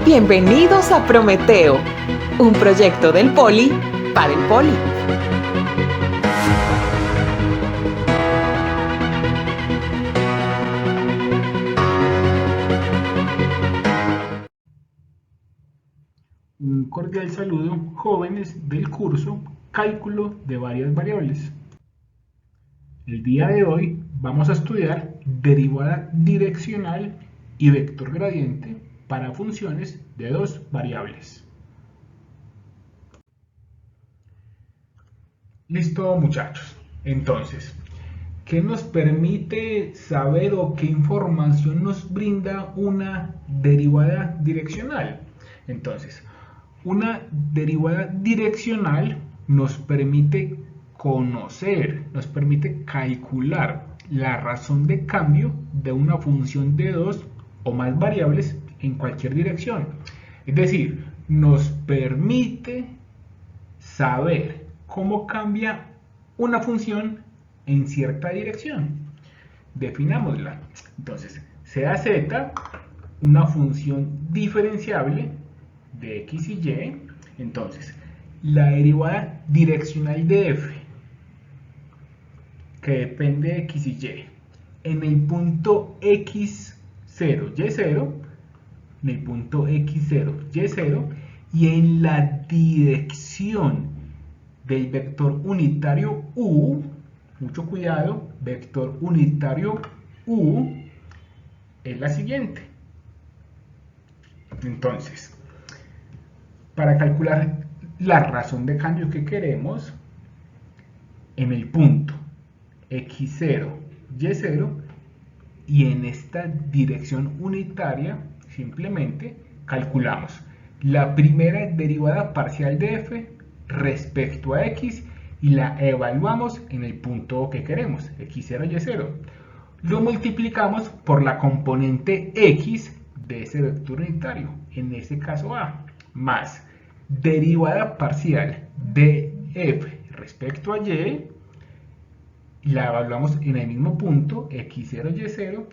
Bienvenidos a Prometeo, un proyecto del Poli para el Poli. Un cordial saludo, jóvenes del curso Cálculo de varias variables. El día de hoy vamos a estudiar derivada direccional y vector gradiente para funciones de dos variables. Listo, muchachos. Entonces, ¿qué nos permite saber o qué información nos brinda una derivada direccional? Entonces, una derivada direccional nos permite conocer, nos permite calcular la razón de cambio de una función de dos o más variables en cualquier dirección. Es decir, nos permite saber cómo cambia una función en cierta dirección. Definámosla. Entonces, sea z una función diferenciable de x y y. Entonces, la derivada direccional de f, que depende de x y y, en el punto x0, y0, en el punto x0, y0, y en la dirección del vector unitario u, mucho cuidado, vector unitario u, es la siguiente. Entonces, para calcular la razón de cambio que queremos, en el punto x0, y0, y en esta dirección unitaria, simplemente calculamos la primera derivada parcial de f respecto a x y la evaluamos en el punto que queremos, x0, y0. Lo multiplicamos por la componente x de ese vector unitario, en este caso a, más derivada parcial de f respecto a y, la evaluamos en el mismo punto, x0, y0,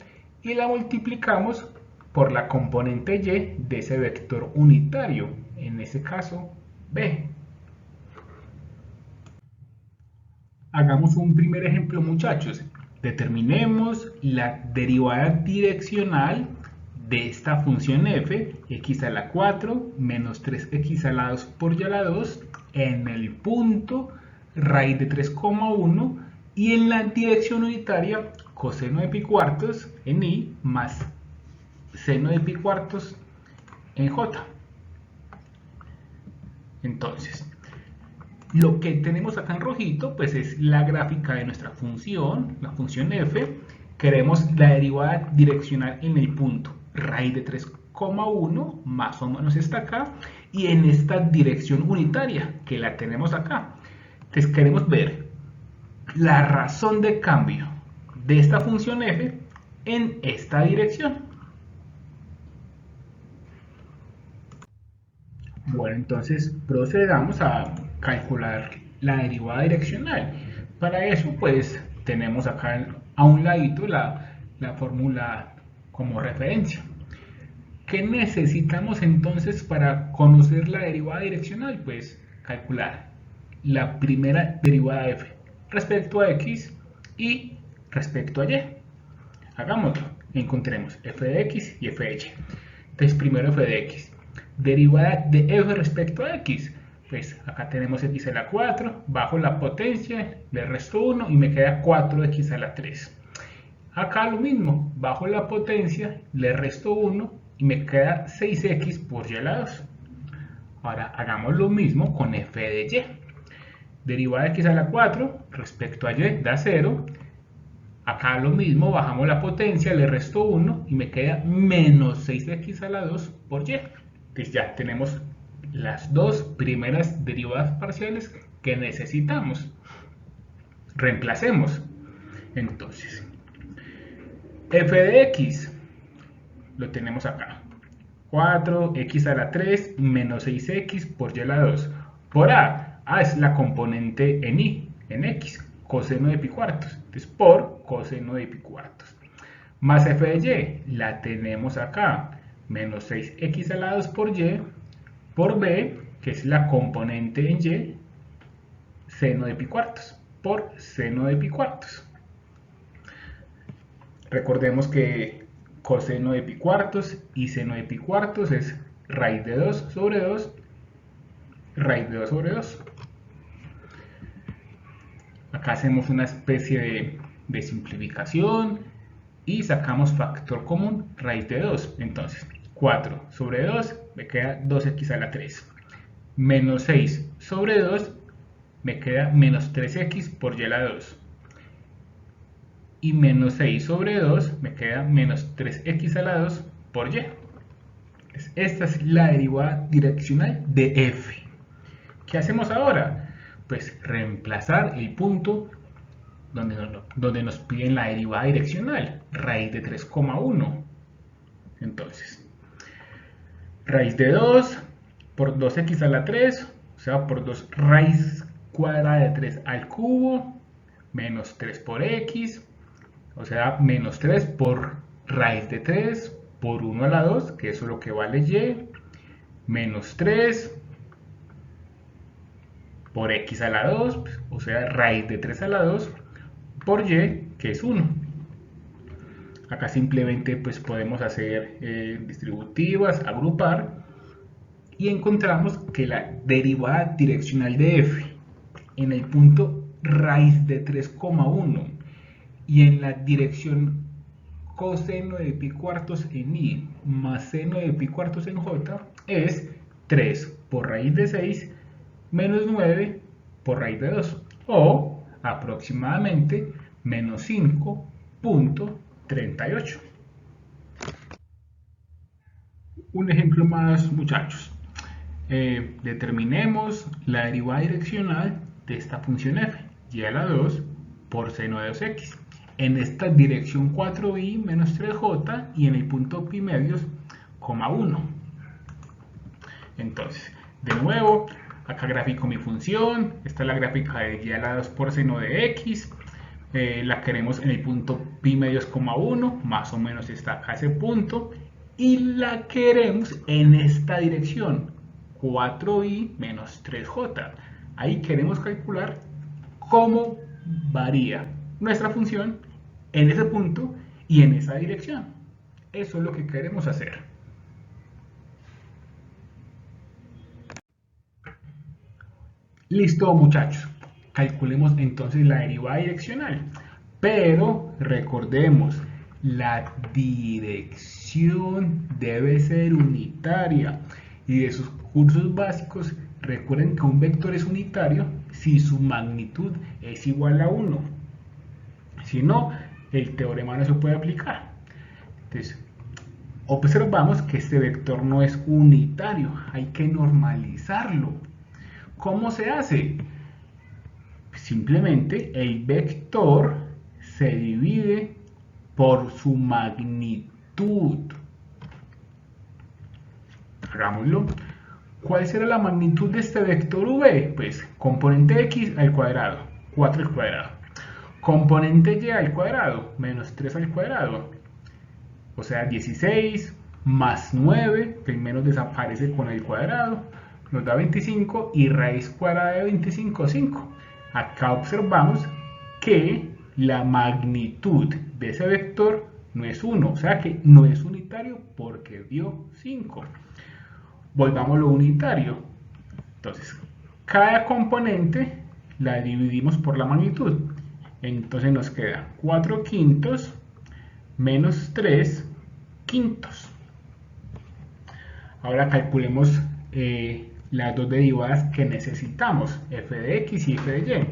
y la multiplicamos por la componente y de ese vector unitario, en ese caso b. Hagamos un primer ejemplo, muchachos. Determinemos la derivada direccional de esta función f, x a la 4 menos 3x a la 2 por y a la 2, en el punto raíz de 3,1 y en la dirección unitaria coseno de pi cuartos en i más seno de pi cuartos en j. Entonces, lo que tenemos acá en rojito pues es la gráfica de nuestra función, la función f. Queremos la derivada direccional en el punto raíz de 3,1, más o menos está acá, y en esta dirección unitaria que la tenemos acá. Entonces queremos ver la razón de cambio de esta función f en esta dirección. Bueno, entonces procedamos a calcular la derivada direccional. Para eso pues tenemos acá a un ladito la fórmula como referencia. ¿Qué necesitamos entonces para conocer la derivada direccional? Pues calcular la primera derivada de f respecto a x y respecto a y. Hagámoslo. Encontremos f de x y f de y. Entonces primero f de x. Derivada de f respecto a x. Pues acá tenemos x a la 4, bajo la potencia, le resto 1 y me queda 4x a la 3. Acá lo mismo, bajo la potencia, le resto 1 y me queda 6x por y a la 2. Ahora hagamos lo mismo con f de y. Derivada de x a la 4 respecto a y da 0. Acá lo mismo, bajamos la potencia, le resto 1 y me queda menos 6x a la 2 por y. Entonces ya tenemos las dos primeras derivadas parciales que necesitamos. Reemplacemos. Entonces, f de x lo tenemos acá. 4x a la 3 menos 6x por y a la 2. Por a es la componente en i, en x, coseno de pi cuartos. Entonces, por coseno de pi cuartos. Más f de y, la tenemos acá, menos 6x a la 2 por y, por b, que es la componente en y, seno de pi cuartos, por seno de pi cuartos. Recordemos que coseno de pi cuartos y seno de pi cuartos es raíz de 2 sobre 2, raíz de 2 sobre 2. Acá hacemos una especie de simplificación y sacamos factor común, raíz de 2. Entonces, 4 sobre 2 me queda 2x a la 3. Menos 6 sobre 2 me queda menos 3x por y a la 2. Y menos 6 sobre 2 me queda menos 3x a la 2 por y. Esta es la derivada direccional de f. ¿Qué hacemos ahora? Pues reemplazar el punto donde nos piden la derivada direccional, raíz de 3,1. Entonces, raíz de 2 por 2x a la 3, o sea, por 2 raíz cuadrada de 3 al cubo, menos 3 por x, o sea, menos 3 por raíz de 3 por 1 a la 2, que eso es lo que vale y, menos 3 por x a la 2, o sea, raíz de 3 a la 2, por y, que es 1. Acá simplemente pues podemos hacer distributivas, agrupar, y encontramos que la derivada direccional de f en el punto raíz de 3,1 y en la dirección coseno de pi cuartos en i más seno de pi cuartos en j es 3 por raíz de 6 menos 9 por raíz de 2, o aproximadamente menos 5,38. Un ejemplo más, muchachos. Determinemos la derivada direccional de esta función f, y a la 2 por seno de 2x. En esta dirección 4i menos 3j y en el punto pi medios, 1. Entonces, de nuevo, acá grafico mi función. Esta es la gráfica de y a la 2 por seno de x. La queremos en el punto pi medios, 1, más o menos está acá ese punto. Y la queremos en esta dirección, 4i menos 3j. Ahí queremos calcular cómo varía nuestra función en ese punto y en esa dirección. Eso es lo que queremos hacer. Listo, muchachos. Calculemos entonces la derivada direccional. Pero recordemos, la dirección debe ser unitaria. Y de sus cursos básicos, recuerden que un vector es unitario si su magnitud es igual a 1. Si no, el teorema no se puede aplicar. Entonces, observamos que este vector no es unitario. Hay que normalizarlo. ¿Cómo se hace? Simplemente el vector se divide por su magnitud. Hagámoslo. ¿Cuál será la magnitud de este vector v? Pues componente x al cuadrado, 4 al cuadrado. Componente y al cuadrado, menos 3 al cuadrado. O sea, 16 más 9, que el menos desaparece con el cuadrado, nos da 25, y raíz cuadrada de 25, 5. Acá observamos que la magnitud de ese vector no es 1, o sea que no es unitario porque dio 5. Volvamos lo unitario. Entonces, cada componente la dividimos por la magnitud. Entonces nos queda 4 quintos menos 3 quintos. Ahora calculemos las dos derivadas que necesitamos, f de x y f de y.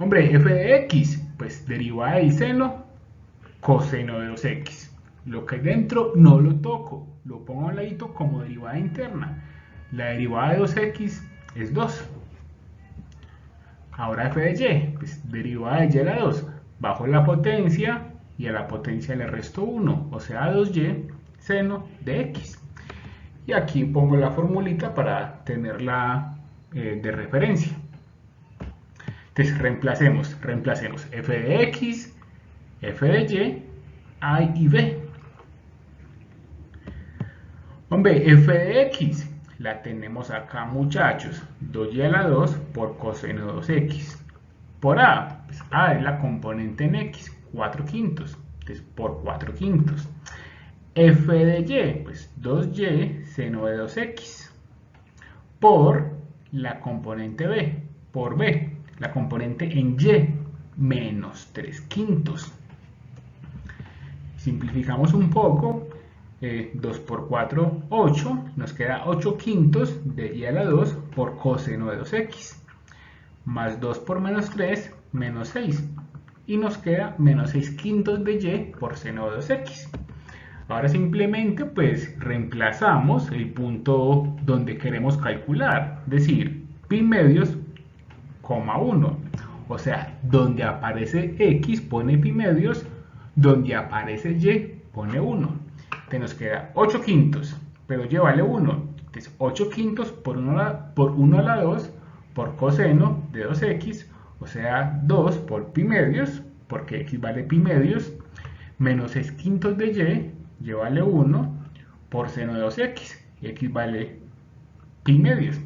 Hombre, f de x, pues derivada del seno, coseno de 2x. Lo que hay dentro no lo toco, lo pongo a un ladito como derivada interna. La derivada de 2x es 2. Ahora f de y, pues derivada de y a la 2. Bajo la potencia y a la potencia le resto 1, o sea 2y seno de x. Y aquí pongo la formulita para tenerla de referencia. Entonces reemplacemos f de x, f de y A y B. Hombre, f de x la tenemos acá, muchachos, 2y a la 2 por coseno de 2x. Por a, pues a es la componente en x, 4 quintos, entonces por 4 quintos. F de y, pues 2y seno de 2x. Por la componente b, por b, la componente en y, menos 3 quintos. Simplificamos un poco, 2 por 4, 8, nos queda 8 quintos de y a la 2 por coseno de 2x, más 2 por menos 3, menos 6, y nos queda menos 6 quintos de y por seno de 2x. Ahora simplemente pues reemplazamos el punto donde queremos calcular, es decir, pi medios, 1. O sea, donde aparece x pone pi medios, donde aparece y pone 1. Entonces nos queda 8 quintos, pero y vale 1. Entonces 8 quintos por 1 a la 2 por coseno de 2x, o sea 2 por pi medios, porque x vale pi medios, menos 6 quintos de y vale 1 por seno de 2x, x vale pi medios.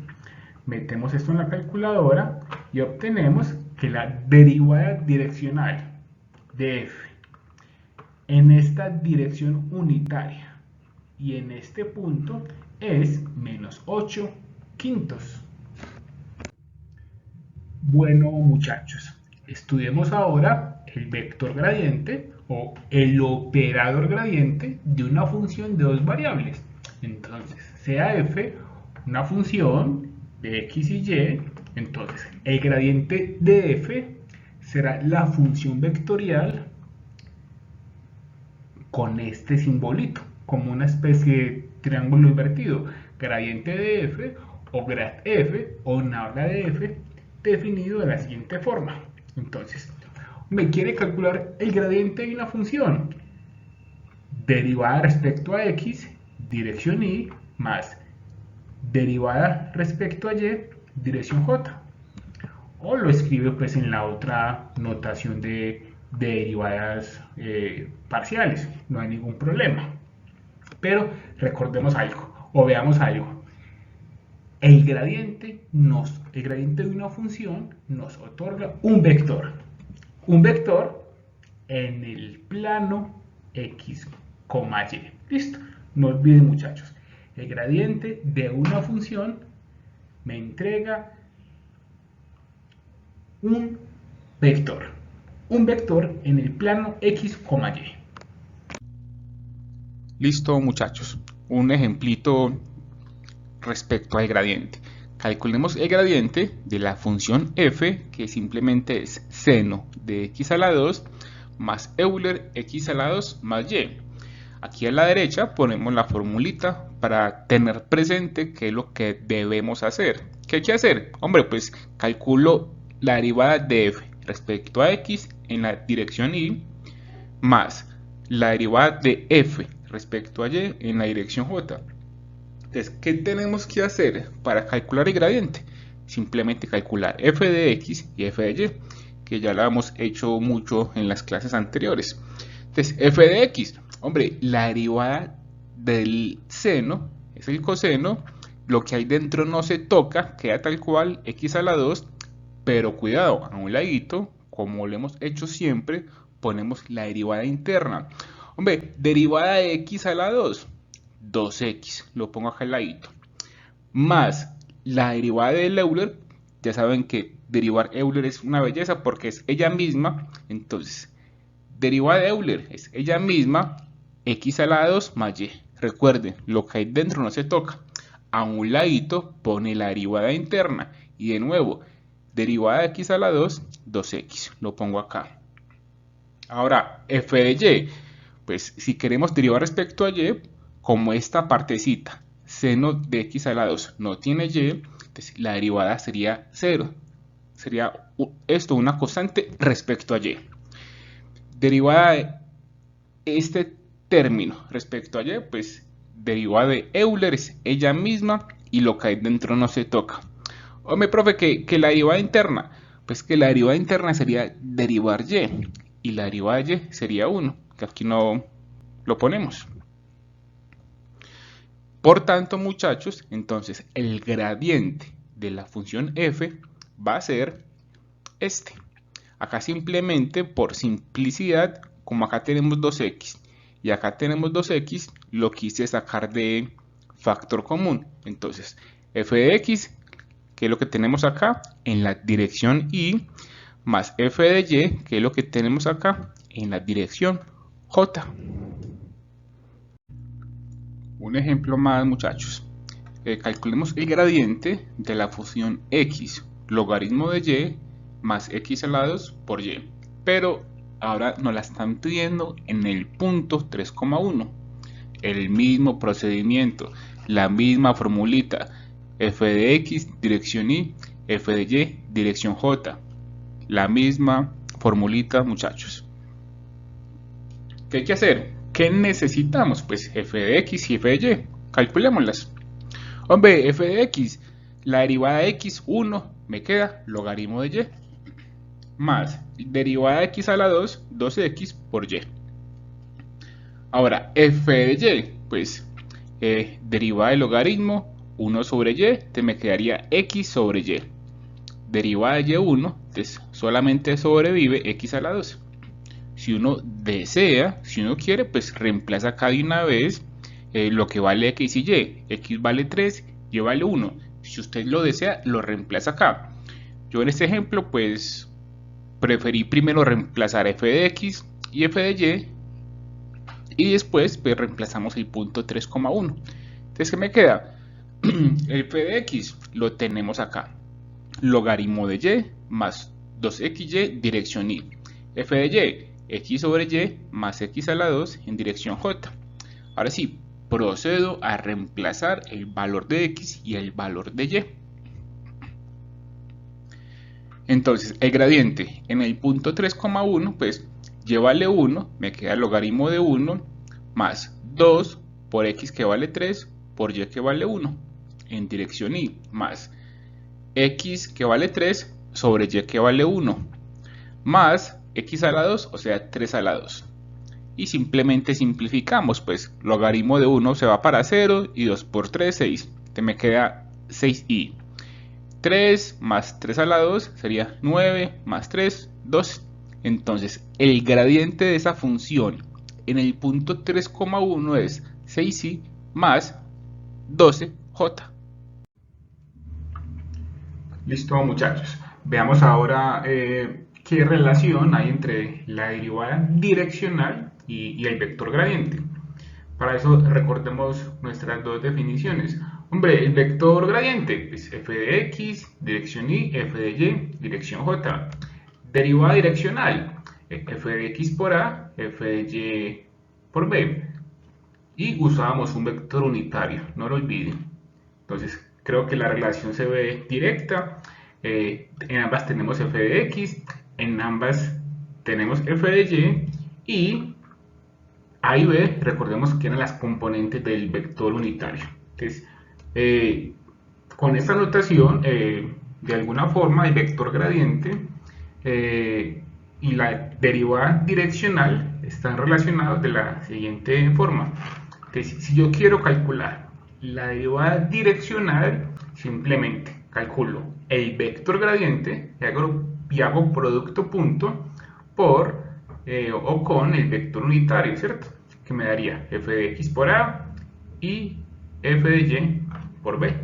Metemos esto en la calculadora y obtenemos que la derivada direccional de f en esta dirección unitaria y en este punto es menos 8 quintos. Bueno, muchachos, estudiemos ahora el vector gradiente o el operador gradiente de una función de dos variables. Entonces, sea f una función de x y y, entonces el gradiente de f será la función vectorial con este simbolito, como una especie de triángulo invertido, gradiente de f o grad f o nabla de f, definido de la siguiente forma. Entonces, me quiere calcular el gradiente de una función, derivada respecto a x, dirección y, más derivada respecto a y, dirección j. O lo escribe pues en la otra notación de derivadas parciales, no hay ningún problema. Pero recordemos algo, o veamos algo. El gradiente de una función nos otorga un vector. Un vector en el plano x, y. Listo. No olviden, muchachos. El gradiente de una función me entrega un vector. Un vector en el plano x, y. Listo, muchachos. Un ejemplito respecto al gradiente. Calculemos el gradiente de la función f, que simplemente es seno de x a la 2 más Euler x a la 2 más y. Aquí a la derecha ponemos la formulita para tener presente qué es lo que debemos hacer. ¿Qué hay que hacer? Hombre, pues calculo la derivada de f respecto a x en la dirección y más la derivada de f respecto a y en la dirección j. Entonces, ¿qué tenemos que hacer para calcular el gradiente? Simplemente calcular f de x y f de y, que ya lo hemos hecho mucho en las clases anteriores. Entonces, f de x, hombre, la derivada del seno es el coseno, lo que hay dentro no se toca, queda tal cual, x a la 2, pero cuidado, a un ladito, como lo hemos hecho siempre, ponemos la derivada interna. Hombre, derivada de x a la 2, 2x, lo pongo acá al ladito, más la derivada del Euler. Ya saben que derivar Euler es una belleza porque es ella misma. Entonces, derivada de Euler es ella misma, x a la 2 más y. Recuerden, lo que hay dentro no se toca. A un ladito pone la derivada interna. Y de nuevo, derivada de x a la 2, 2x. Lo pongo acá. Ahora, f de y. Pues si queremos derivar respecto a y, como esta partecita, seno de x a la 2, no tiene y, entonces la derivada sería 0. Sería esto una constante respecto a y. Derivada de este término respecto a y, pues derivada de Euler es ella misma y lo que hay dentro no se toca. Hombre, profe, que la derivada interna, pues que la derivada interna sería derivar y la derivada de y sería 1. que aquí no lo ponemos. Por tanto, muchachos, entonces el gradiente de la función f va a ser este. Acá simplemente por simplicidad, como acá tenemos 2x y acá tenemos 2x, lo quise sacar de factor común. Entonces, f de x, que es lo que tenemos acá en la dirección y, más f de y, que es lo que tenemos acá en la dirección j. Un ejemplo más, muchachos. Calculemos el gradiente de la función x logaritmo de y más x a la 2 por y. Pero ahora nos la están pidiendo en el punto 3,1. El mismo procedimiento, la misma formulita. F de x, dirección y, f de y, dirección j. La misma formulita, muchachos. ¿Qué hay que hacer? ¿Qué necesitamos? Pues f de x y f de y. Calculémoslas. Hombre, f de x, la derivada de x, 1, me queda logaritmo de y. Más derivada de x a la 2, 2x por y. Ahora, f de y, pues derivada del logaritmo, 1 sobre y, te me quedaría x sobre y. Derivada de y1, entonces solamente sobrevive x a la 2. Si uno desea, si uno quiere, pues reemplaza acá de una vez lo que vale x y y. X vale 3, y vale 1. Si usted lo desea, lo reemplaza acá. Yo en este ejemplo, pues preferí primero reemplazar f de x y f de y después pues reemplazamos el punto 3,1. Entonces, ¿qué me queda? El f de x lo tenemos acá. Logaritmo de y más 2xy dirección y. F de y, x sobre y más x a la 2 en dirección j. Ahora sí, procedo a reemplazar el valor de x y el valor de y. Entonces, el gradiente en el punto 3,1, pues y vale 1, me queda el logaritmo de 1 más 2 por x que vale 3 por y que vale 1 en dirección y más x que vale 3 sobre y que vale 1 más x a la 2, o sea 3 a la 2. Y simplemente simplificamos, pues logaritmo de 1 se va para 0 y 2 por 3, 6. Te me queda 6y. 3 más 3 a la 2 sería 9 más 3, 12. Entonces el gradiente de esa función en el punto 3,1 es 6y más 12j. Listo, muchachos. Veamos ahora qué relación hay entre la derivada direccional y el vector gradiente. Para eso recordemos nuestras dos definiciones. Hombre, el vector gradiente es f de x, dirección y, f de y, dirección j. Derivada direccional, f de x por a, f de y por b. Y usábamos un vector unitario, no lo olviden. Entonces, creo que la relación se ve directa. En ambas tenemos f de x, en ambas tenemos f de y a y b, recordemos que eran las componentes del vector unitario. Entonces, con esta notación, de alguna forma, el vector gradiente y la derivada direccional están relacionados de la siguiente forma. Entonces, si yo quiero calcular la derivada direccional, simplemente calculo el vector gradiente y hago producto punto por o con el vector unitario, ¿cierto? Que me daría f de x por a y f de y por b.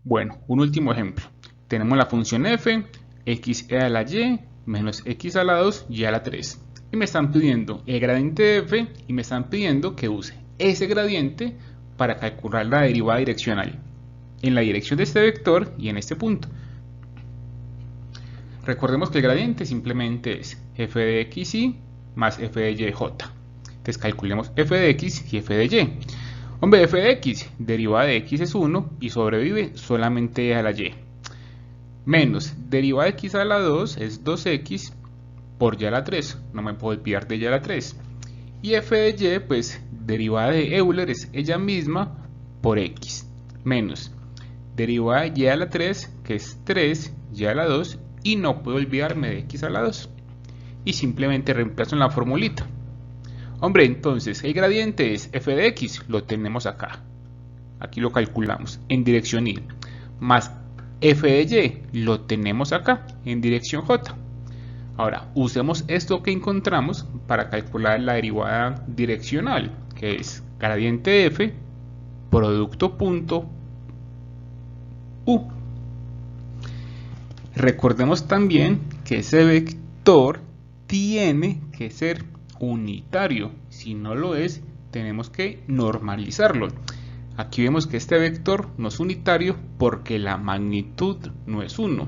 Bueno, un último ejemplo. Tenemos la función f, x a la y menos x a la 2 y a la 3. Y me están pidiendo el gradiente de f y me están pidiendo que use ese gradiente para calcular la derivada direccional en la dirección de este vector y en este punto. Recordemos que el gradiente simplemente es f de x y más f de y j. Entonces calculemos f de x y f de y. Hombre, f de x, derivada de x es 1 y sobrevive solamente a la y. Menos derivada de x a la 2 es 2x por y a la 3. No me puedo olvidar de y a la 3. Y f de y, pues derivada de Euler es ella misma por x. Menos derivada de y a la 3, que es 3 y a la 2. Y no puedo olvidarme de x a la 2. y simplemente reemplazo en la formulita. Hombre, entonces el gradiente es f de x, lo tenemos acá. Aquí lo calculamos en dirección y, más f de y, lo tenemos acá en dirección j. Ahora, usemos esto que encontramos para calcular la derivada direccional, que es gradiente de f, producto punto u. Recordemos también que ese vector tiene que ser unitario. Si no lo es, tenemos que normalizarlo. Aquí vemos que este vector no es unitario porque la magnitud no es 1.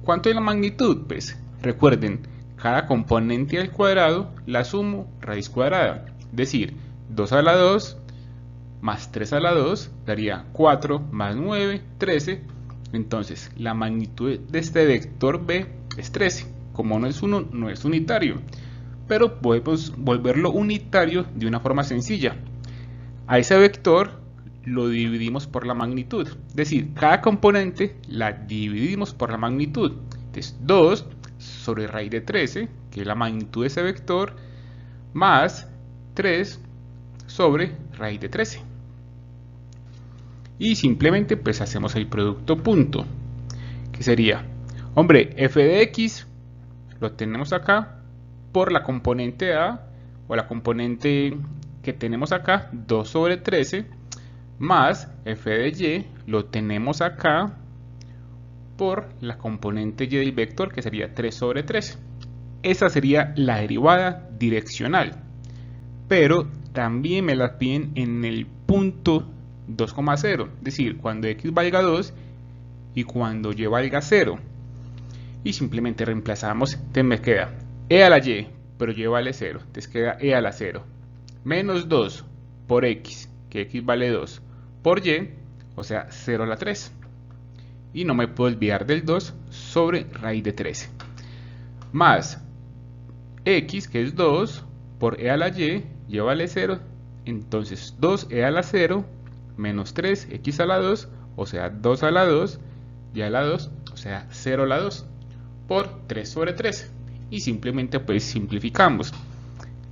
¿Cuánto es la magnitud? Pues recuerden, cada componente al cuadrado la sumo raíz cuadrada. Es decir, 2 a la 2 más 3 a la 2 daría 4 más 9, 13. Entonces, la magnitud de este vector b es 13. Como no es 1, no es unitario. Pero podemos volverlo unitario de una forma sencilla. A ese vector lo dividimos por la magnitud. Es decir, cada componente la dividimos por la magnitud. Entonces, 2 sobre raíz de 13, que es la magnitud de ese vector, más 3 sobre raíz de 13. Y simplemente pues hacemos el producto punto, que sería, hombre, f de x lo tenemos acá por la componente a, o la componente que tenemos acá, 2 sobre 13, más f de y lo tenemos acá por la componente y del vector, que sería 3 sobre 13. Esa sería la derivada direccional, pero también me la piden en el punto 2,0, es decir, cuando x valga 2 y cuando y valga 0. Y simplemente reemplazamos, entonces me queda e a la y, pero y vale 0, entonces queda e a la 0, menos 2 por x, que x vale 2, por y, o sea 0 a la 3. Y no me puedo olvidar del 2 sobre raíz de 13. Más x, que es 2, por e a la y vale 0. Entonces 2e a la 0 menos 3x a la 2, o sea 2 a la 2, y a la 2, o sea 0 a la 2, por 3 sobre 13. Y simplemente pues simplificamos.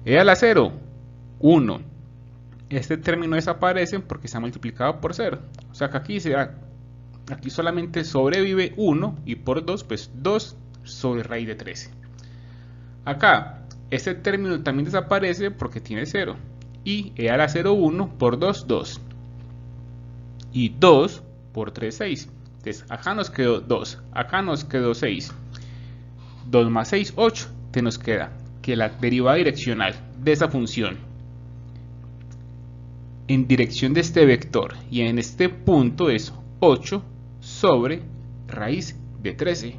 E a la 0, 1. Este término desaparece porque está multiplicado por 0. O sea que aquí solamente sobrevive 1 y por 2, pues 2 sobre raíz de 13. Acá, este término también desaparece porque tiene 0. Y e a la 0, 1 por 2, 2. Y 2 por 3, 6. Entonces, acá nos quedó 2, acá nos quedó 6. 2 más 6, 8. Te nos queda que la derivada direccional de esa función en dirección de este vector y en este punto es 8 sobre raíz de 13.